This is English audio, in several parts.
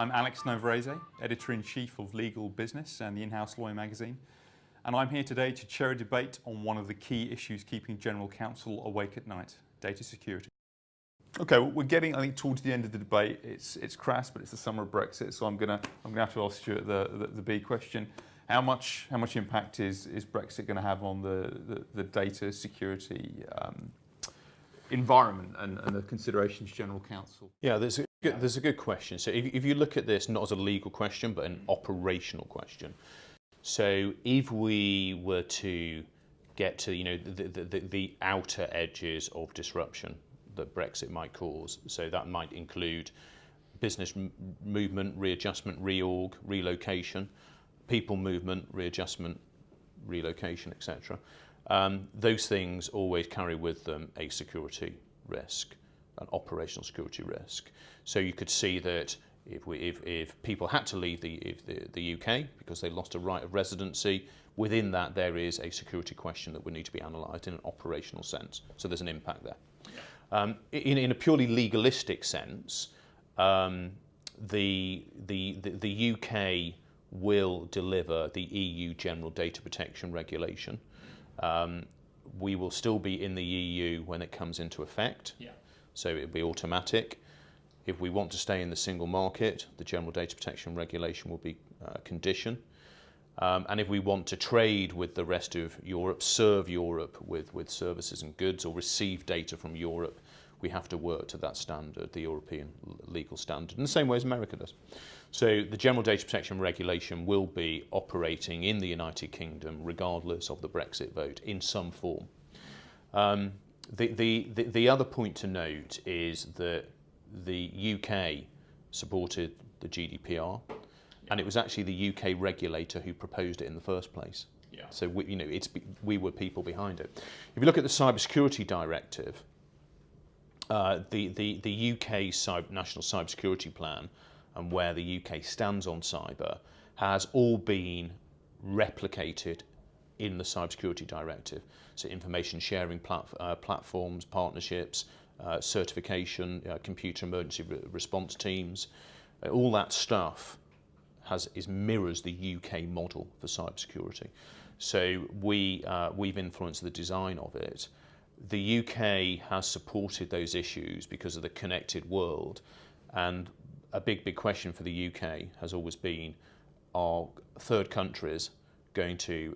I'm Alex Novarese, Editor-in-Chief of Legal Business and the in-house lawyer magazine, and I'm here today to chair a debate on one of the key issues keeping General Counsel awake at night, data security. Okay, well, we're getting, I think, towards the end of the debate. It's crass, but it's the summer of Brexit, so I'm gonna have to ask Stewart the big question: how much impact is Brexit going to have on the data security environment and the considerations General Counsel? Yeah, there's a good question. So if you look at this not as a legal question, but an operational question. So if we were to get to the outer edges of disruption that Brexit might cause, so that might include business movement, readjustment, reorg, relocation, people movement, readjustment, relocation, etc. Those things always carry with them a security risk, an operational security risk. So you could see that if people had to leave the UK because they lost a right of residency, within that there is a security question that would need to be analysed in an operational sense. So there's an impact there. In a purely legalistic sense, the UK will deliver the EU General Data Protection Regulation. We will still be in the EU when it comes into effect, so it'll be automatic. If we want to stay in the single market, the General Data Protection Regulation will be a condition. And if we want to trade with the rest of Europe, serve Europe with services and goods, or receive data from Europe, we have to work to that standard, the European legal standard, in the same way as America does. So the General Data Protection Regulation will be operating in the United Kingdom regardless of the Brexit vote in some form. The other point to note is that the UK supported the GDPR, and it was actually the UK regulator who proposed it in the first place. So we were people behind it. If you look at the Cybersecurity Directive, the UK National Cybersecurity Plan and where the UK stands on cyber has all been replicated in the Cybersecurity Directive. So information sharing platforms, partnerships, certification, computer emergency response teams, all that stuff mirrors the UK model for cybersecurity. So we've influenced the design of it. The UK has supported those issues because of the connected world, and a big question for the UK has always been: are third countries going to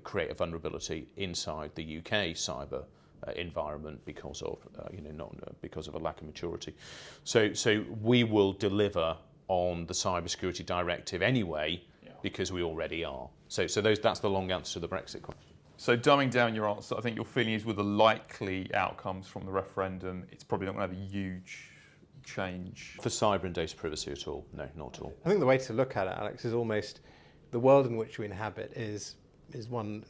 create a vulnerability inside the UK cyber environment because of not because of a lack of maturity? So we will deliver on the Cybersecurity Directive anyway, because we already are. So that's the long answer to the Brexit question. So dumbing down your answer, I think your feeling is with the likely outcomes from the referendum, it's probably not going to have a huge change. For cyber and data privacy at all? No, not at all. I think the way to look at it, Alex, is almost the world in which we inhabit is one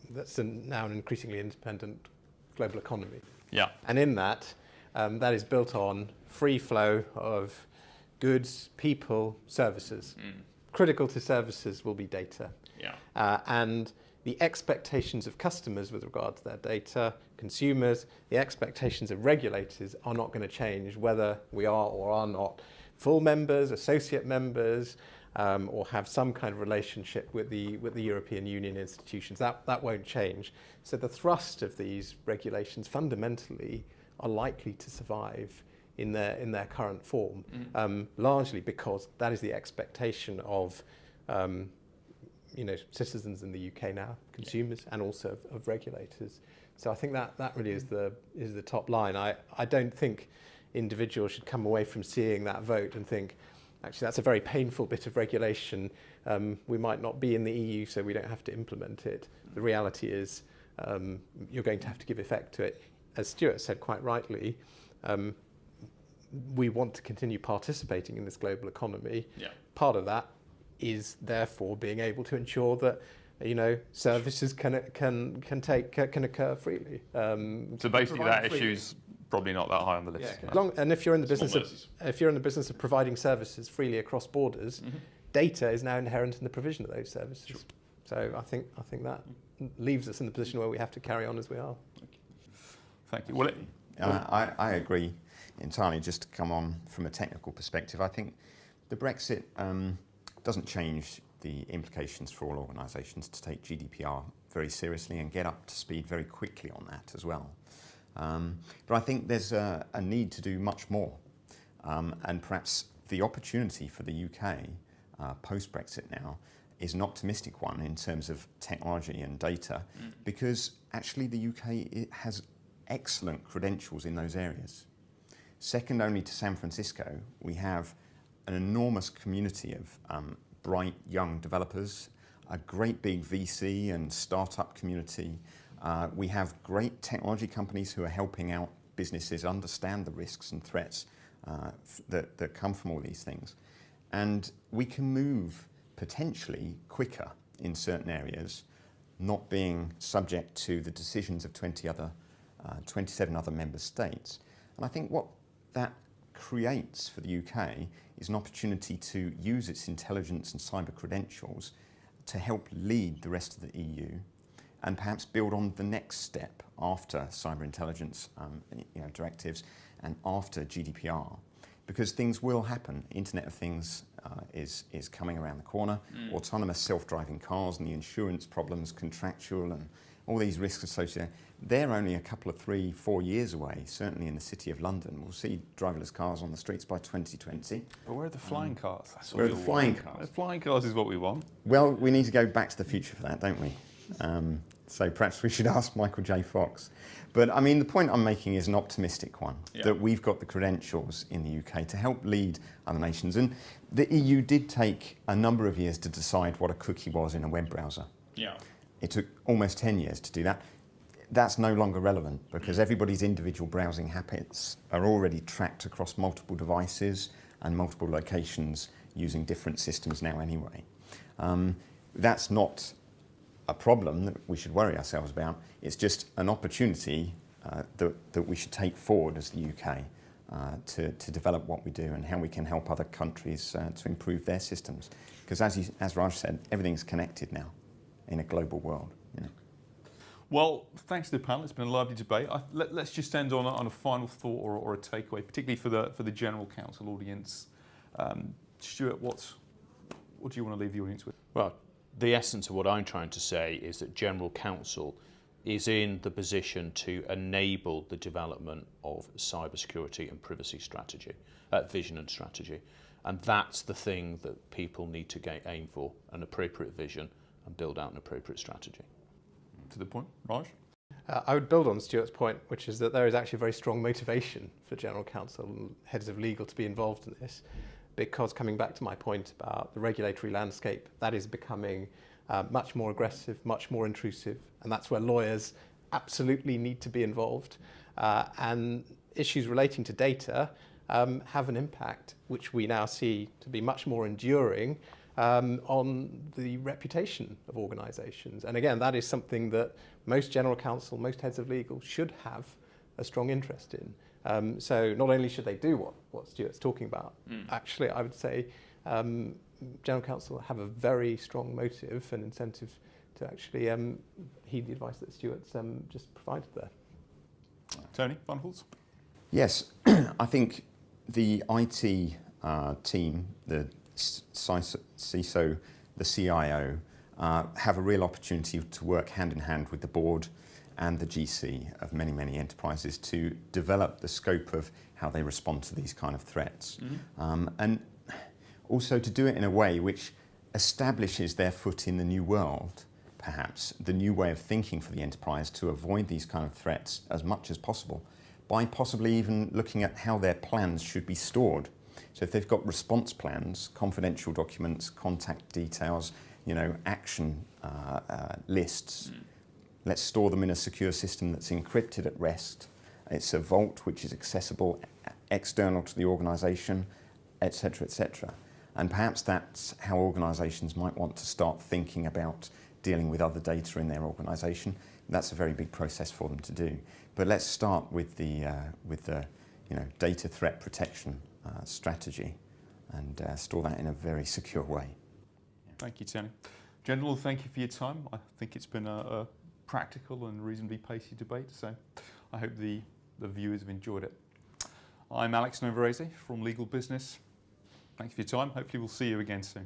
that's now an increasingly independent global economy. Yeah. And in that, that is built on free flow of goods, people, services. Critical to services will be data. And the expectations of customers with regard to their data, consumers, the expectations of regulators are not going to change whether we are or are not full members, associate members, or have some kind of relationship with the European Union institutions. That won't change. So the thrust of these regulations fundamentally are likely to survive in their current form, largely because that is the expectation of citizens in the UK now, consumers, and also of regulators. So I think that really is the top line. I don't think individuals should come away from seeing that vote and think, actually, that's a very painful bit of regulation. We might not be in the EU, so we don't have to implement it. The reality is you're going to have to give effect to it. As Stewart said quite rightly, we want to continue participating in this global economy. Part of that is therefore being able to ensure that services can occur freely. So basically, that issue's probably not that high on the list. And if you're in the business of providing services freely across borders, data is now inherent in the provision of those services. So I think that leaves us in the position where we have to carry on as we are. Thank you. Well, I agree entirely. Just to come on from a technical perspective, I think The Brexit doesn't change the implications for all organisations to take GDPR very seriously and get up to speed very quickly on that as well. But I think there's a need to do much more, and perhaps the opportunity for the UK post-Brexit now is an optimistic one in terms of technology and data, because actually the UK has excellent credentials in those areas. Second only to San Francisco, we have an enormous community of bright young developers, a great big VC and startup community. We have great technology companies who are helping out businesses understand the risks and threats that come from all these things. And we can move potentially quicker in certain areas, not being subject to the decisions of 27 other member states. And I think what that creates for the UK is an opportunity to use its intelligence and cyber credentials to help lead the rest of the EU and perhaps build on the next step after cyber intelligence directives and after GDPR. Because things will happen. Internet of Things is coming around the corner. Autonomous self-driving cars and the insurance problems, contractual and all these risks associated, they're only a couple of 3-4 years away, certainly in the City of London. We'll see driverless cars on the streets by 2020. But where are the flying cars? Where are the flying cars? The flying cars is what we want. Well, we need to go back to the future for that, don't we? So perhaps we should ask Michael J. Fox. But I mean, the point I'm making is an optimistic one, that we've got the credentials in the UK to help lead other nations. And the EU did take a number of years to decide what a cookie was in a web browser. Yeah. It took almost 10 years to do that. That's no longer relevant because everybody's individual browsing habits are already tracked across multiple devices and multiple locations using different systems now anyway. That's not a problem that we should worry ourselves about. It's just an opportunity that we should take forward as the UK to develop what we do and how we can help other countries to improve their systems. Because as Raj said, everything's connected now in a global world. You know. Well, thanks to the panel. It's been a lovely debate. Let's just end on a final thought or a takeaway, particularly for the General Counsel audience. Stewart, what do you want to leave the audience with? Well, the essence of what I'm trying to say is that General Counsel is in the position to enable the development of cybersecurity and privacy strategy, vision and strategy. And that's the thing that people need to aim for, an appropriate vision and build out an appropriate strategy. To the point, Raj? I would build on Stuart's point, which is that there is actually very strong motivation for General Counsel and heads of legal to be involved in this, because coming back to my point about the regulatory landscape, that is becoming much more aggressive, much more intrusive, and that's where lawyers absolutely need to be involved. And issues relating to data have an impact, which we now see to be much more enduring on the reputation of organisations. And again, that is something that most General Counsel, most heads of legal should have a strong interest in. So not only should they do what Stuart's talking about, actually I would say General Counsel have a very strong motive and incentive to actually heed the advice that Stuart's just provided there. Tony, final thoughts? Yes, I think the IT team, the CISO, the CIO, have a real opportunity to work hand in hand with the board and the GC of many, many enterprises to develop the scope of how they respond to these kind of threats. And also to do it in a way which establishes their foot in the new world, perhaps, the new way of thinking for the enterprise to avoid these kind of threats as much as possible, by possibly even looking at how their plans should be stored. So if they've got response plans, confidential documents, contact details, action lists, let's store them in a secure system that's encrypted at rest. It's a vault which is accessible external to the organisation, etc., etc. And perhaps that's how organisations might want to start thinking about dealing with other data in their organisation. That's a very big process for them to do. But let's start with the data threat protection strategy and store that in a very secure way. Thank you, Tony. General, thank you for your time. I think it's been a practical and reasonably pacey debate, so I hope the viewers have enjoyed it. I'm Alex Novarese from Legal Business. Thanks for your time. Hopefully we'll see you again soon.